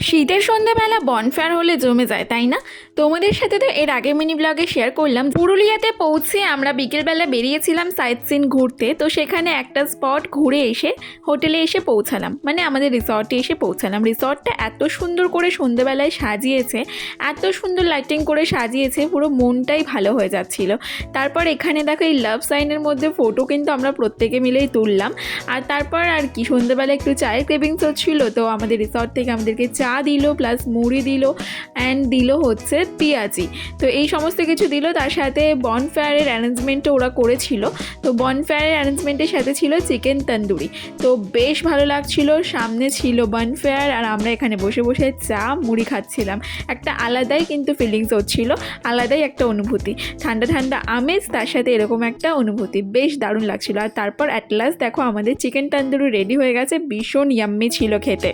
শীতের সন্ধ্যাবেলা বনফায়ার হলে জমে যায়, তাই না? তোমাদের সাথে তো এর আগে মিনি ব্লগে শেয়ার করলাম, পুরুলিয়াতে পৌঁছে আমরা বিকেলবেলা বেরিয়েছিলাম সাইট সিন ঘুরতে। তো সেখানে একটা স্পট ঘুরে এসে হোটেলে এসে পৌঁছালাম, মানে আমাদের রিসর্টে এসে পৌঁছালাম। রিসর্টটা এত সুন্দর করে সন্ধ্যেবেলায় সাজিয়েছে, এত সুন্দর লাইটিং করে সাজিয়েছে, পুরো মনটাই ভালো হয়ে যাচ্ছিল। তারপর এখানে দেখো এই লাভ সাইনের মধ্যে ফটো কিন্তু আমরা প্রত্যেকে মিলেই তুললাম। আর তারপর আর কি, সন্ধ্যেবেলা একটু চায়ের ক্রেভিংস হচ্ছিলো, তো আমাদের রিসর্ট থেকে আমাদেরকে চা দিল, প্লাস মুড়ি দিল, অ্যান্ড দিল হচ্ছে পেঁয়াজি। তো এই সমস্ত কিছু দিল। তার সাথে বনফায়ারের অ্যারেঞ্জমেন্টও ওরা করেছিল। তো বনফায়ারের অ্যারেঞ্জমেন্টের সাথে ছিল চিকেন তন্দুরি। তো বেশ ভালো লাগছিল। সামনে ছিল বনফায়ার আর আমরা এখানে বসে বসে চা মুড়ি খাচ্ছিলাম। একটা আলাদাই কিন্তু ফিলিংস হচ্ছিল, আলাদাই একটা অনুভূতি। ঠান্ডা ঠান্ডা আমেজ, তার সাথে এরকম একটা অনুভূতি, বেশ দারুণ লাগছিল। আর তারপর অ্যাট লাস্ট দেখো আমাদের চিকেন তন্দুরি রেডি হয়ে গেছে, ভীষণ ইয়াম্মি ছিল খেতে।